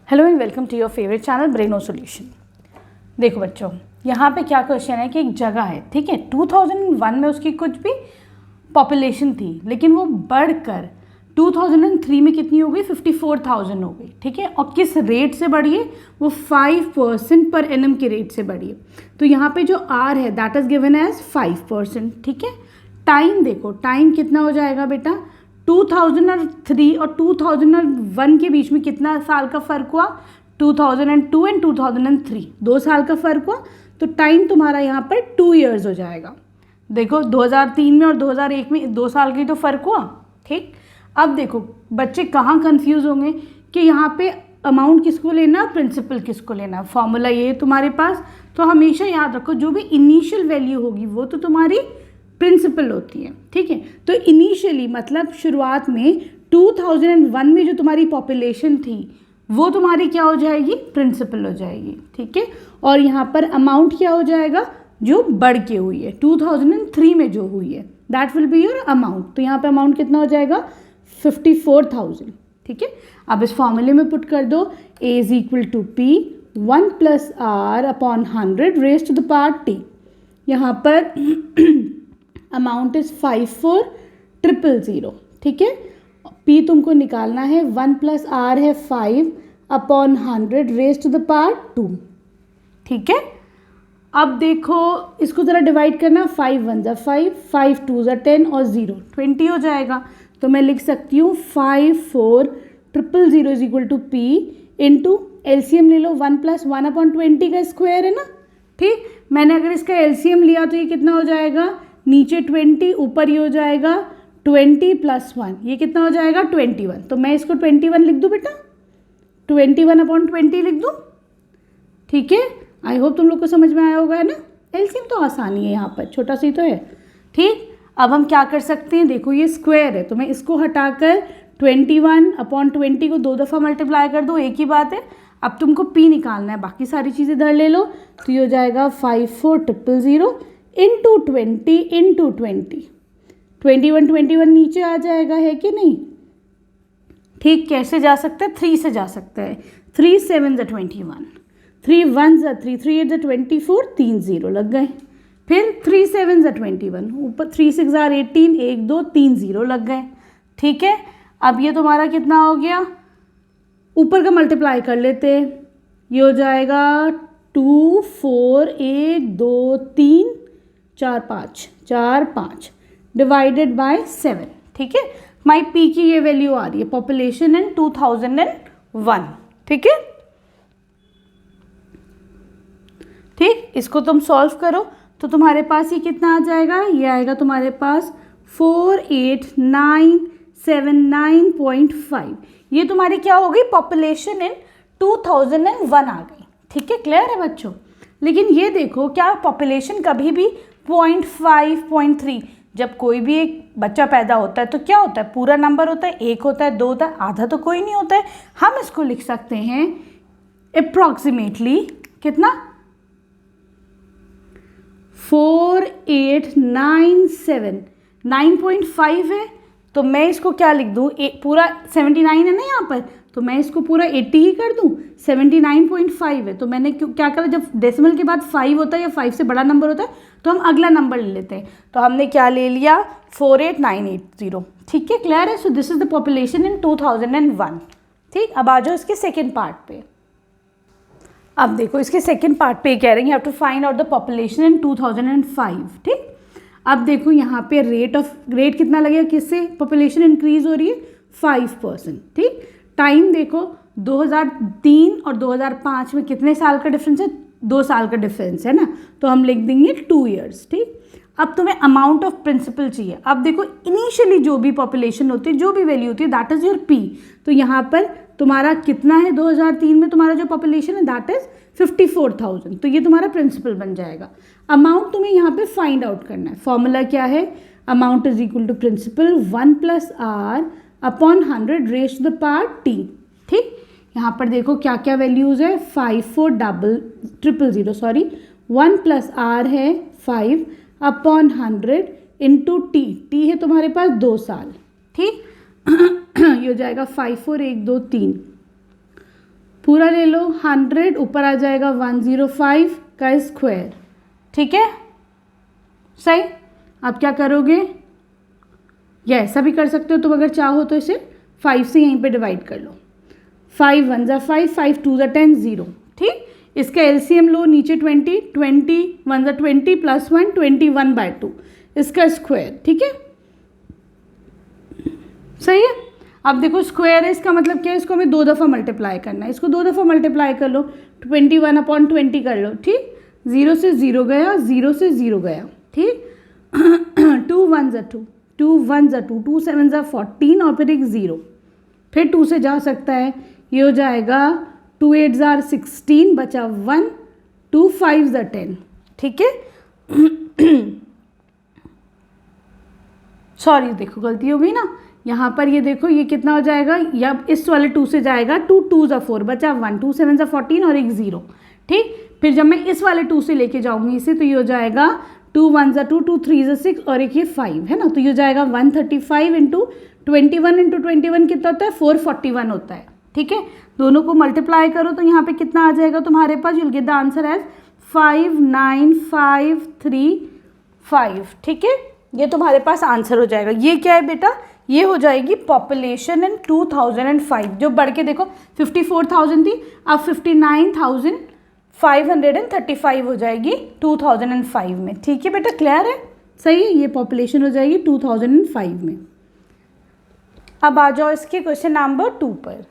Hello and welcome to your favourite channel Braino solution. देखो बच्चों, यहाँ पे क्या क्वेश्चन है कि एक जगह है, ठीक है, 2001 में उसकी कुछ भी पॉपुलेशन थी, लेकिन वो बढ़कर 2003 में कितनी हो गई, 54,000 हो गई, ठीक है। और किस रेट से बढ़ी है, वो 5% पर एनम के रेट से बढ़ी है। तो यहाँ पे जो आर है दैट इज गिवन एज 5%, ठीक है। टाइम देखो, टाइम कितना हो जाएगा बेटा, 2003 और 2001 के बीच में कितना साल का फ़र्क हुआ, 2002 एंड 2003, 2 साल का फ़र्क हुआ। तो टाइम तुम्हारा यहाँ पर 2 ईयर्स हो जाएगा। देखो 2003 में और 2001 में 2 साल की तो फ़र्क हुआ, ठीक। अब देखो बच्चे कहाँ कंफ्यूज होंगे कि यहाँ पे अमाउंट किसको लेना, प्रिंसिपल किसको लेना। फॉर्मूला ये है तुम्हारे पास, तो हमेशा याद रखो जो भी इनिशियल वैल्यू होगी वो तो तुम्हारी प्रिंसिपल होती है, ठीक है। तो इनिशियली मतलब शुरुआत में 2001 में जो तुम्हारी पॉपुलेशन थी वो तुम्हारी क्या हो जाएगी, प्रिंसिपल हो जाएगी, ठीक है। और यहाँ पर अमाउंट क्या हो जाएगा, जो बढ़ के हुई है 2003 में जो हुई है, that will be your amount. तो यहाँ पे अमाउंट कितना हो जाएगा, 54,000, ठीक है। अब इस फॉर्मूले में पुट कर दो, A is equal to P 1 plus R upon 100 raise to the power T। यहाँ पर अमाउंट इज 54,000, ठीक है। P तुमको निकालना है, 1 प्लस R है 5 upon 100 raise to the power 2, ठीक है। अब देखो इसको ज़रा डिवाइड करना, 5 1 ज़ा 5, 5 2 ज़ा 10 और 0 20 हो जाएगा। तो मैं लिख सकती हूँ 54,000 is equal to P into LCM ले लो, 1 प्लस 1 अपॉन 20 का स्क्वायर है ना, ठीक। मैंने अगर इसका एलसीएम लिया तो ये कितना हो जाएगा, नीचे 20 ऊपर ये हो जाएगा 20 प्लस 1, ये कितना हो जाएगा 21। तो मैं इसको 21 लिख दूँ बेटा, 21 अपॉन 20 लिख दूँ, ठीक है। आई होप तुम लोग को समझ में आया होगा, है ना। एलसीएम तो आसानी है, यहाँ पर छोटा सी तो है, ठीक। अब हम क्या कर सकते हैं, देखो ये स्क्वायर है तो मैं इसको हटाकर 21 अपॉन 20 को 2 दफ़ा मल्टीप्लाई कर दो, एक ही बात है। अब तुमको P निकालना है, बाकी सारी चीज़ें इधर ले लो। तो ये हो जाएगा 54,000 इंटू 20 इंटू 20, 21 नीचे आ जाएगा, है कि नहीं, ठीक। कैसे जा सकता है, 3 से जा सकता है, 3 7 ज़ा 21, 3 1 ज़ा 3, 3 8 ज़ा 24, 3 0 लग गए। फिर 3 7 ज़ा 21, ऊपर 3 6 ज़ा 18, 1 2 3 0 लग गए, ठीक है। अब ये तुम्हारा कितना हो गया, ऊपर का मल्टीप्लाई कर लेते हैं, ये हो जाएगा 2 4 1 2 3 4 5 4 5 डिवाइडेड बाय 7, ठीक है। माई P की ये वैल्यू आ रही है, पॉपुलेशन इन 2001, ठीक है, ठीक। इसको तुम सॉल्व करो तो तुम्हारे पास ये कितना आ जाएगा, ये आएगा तुम्हारे पास 48,979.5। ये तुम्हारी क्या हो गई, पॉपुलेशन इन 2001 आ गई, ठीक है। क्लियर है बच्चों। लेकिन ये देखो, क्या पॉपुलेशन कभी भी 0.5 0.3, जब कोई भी एक बच्चा पैदा होता है तो क्या होता है, पूरा नंबर होता है, 1 होता है, 2 होता है, आधा तो कोई नहीं होता है। हम इसको लिख सकते हैं अप्रॉक्सीमेटली कितना, 4897, 9.5 है। तो मैं इसको क्या लिख दूँ, पूरा 79 है ना यहाँ पर, तो मैं इसको पूरा 80 ही कर दूँ, 79.5 है। तो मैंने क्या करा, जब डेसिमल के बाद 5 होता है या 5 से बड़ा नंबर होता है तो हम अगला नंबर ले लेते हैं। तो हमने क्या ले लिया, 48,980, ठीक है। क्लियर है। So this is the population इन 2001, ठीक। अब आ जाओ इसके सेकेंड पार्ट पे। अब देखो इसके सेकेंड पार्ट पे कह रहे हैं, you have to find out the population in 2005, ठीक। अब देखो यहाँ पे रेट कितना लगेगा, किससे पॉपुलेशन इंक्रीज हो रही है, 5%, ठीक। टाइम देखो 2003 और 2005 में कितने साल का डिफरेंस है, 2 साल का डिफरेंस है ना, तो हम लिख देंगे 2 ईयर्स, ठीक। अब तुम्हें अमाउंट ऑफ प्रिंसिपल चाहिए। अब देखो इनिशियली जो भी पॉपुलेशन होती है, जो भी वैल्यू होती है, दैट इज योर P। तो यहाँ पर तुम्हारा कितना है, 2003 में तुम्हारा जो पॉपुलेशन है दैट इज 54,000, तो ये तुम्हारा प्रिंसिपल बन जाएगा। अमाउंट तुम्हें यहाँ पे फाइंड आउट करना है। फॉर्मूला क्या है, amount is equal to principal 1 plus R upon 100 raise to the power T, ठीक। यहाँ पर देखो क्या क्या वैल्यूज़ है, 54,000 सॉरी, 1 प्लस R है 5 अपॉन 100 इंटू T है तुम्हारे पास 2 साल, ठीक। ये हो जाएगा 5 4 1 2 3 पूरा ले लो 100, ऊपर आ जाएगा 105 का स्क्वायर, ठीक है सही। आप क्या करोगे, या ऐसा भी कर सकते हो तुम अगर चाहो तो इसे 5 से यहीं पे डिवाइड कर लो। 5 1 ज़ा 5, 5 2 ज़ा 10, 0, ठीक। इसका एलसीएम लो, नीचे 20, 20 1 ज़ा 20 प्लस 1 21/2 इसका स्क्वायर, ठीक है सही है। अब देखो स्क्वायर है, इसका मतलब क्या है, इसको हमें 2 दफ़ा मल्टीप्लाई करना है, इसको 2 दफ़ा मल्टीप्लाई कर लो, 21/20 कर लो, ठीक। 0 से 0 गया, 0 से 0 गया, ठीक। 2 1 ज़ा 2, 2 1 ज़ा 2, 2 7 ज़ा 14 और फिर एक 0, फिर 2 से जा सकता है, ये हो जाएगा 2 8 ज़ा 16 बचा 1, 2 5 ज़ा 10, ठीक है। सॉरी देखो गलती हो गई ना, यहाँ पर ये देखो ये कितना हो जाएगा, या इस वाले 2 से जाएगा 2 2 ज़ा 4 बचा 1, 2 7 ज़ा 14 और एक 0, ठीक। फिर जब मैं इस वाले 2 से लेके जाऊंगी इसे, तो ये हो जाएगा 2 1 ज़ा 2, 2 3 ज़ा 6 और एक ये 5 है ना, तो ये हो जाएगा 135 इंटू 21 इंटू 21 कितना होता है, 441 होता है, ठीक है। दोनों को मल्टीप्लाई करो तो यहाँ पे कितना आ जाएगा तुम्हारे पास, you'll get the answer as 59535, ठीक है। ये तुम्हारे पास आंसर हो जाएगा। ये क्या है बेटा, ये हो जाएगी पॉपुलेशन इन 2005, जो बढ़ के देखो 54,000 थी, अब 59,535 हो जाएगी 2005 में, ठीक है बेटा, क्लियर है, सही है। ये पॉपुलेशन हो जाएगी 2005 में। अब आ जाओ इसके क्वेश्चन नंबर 2 पर।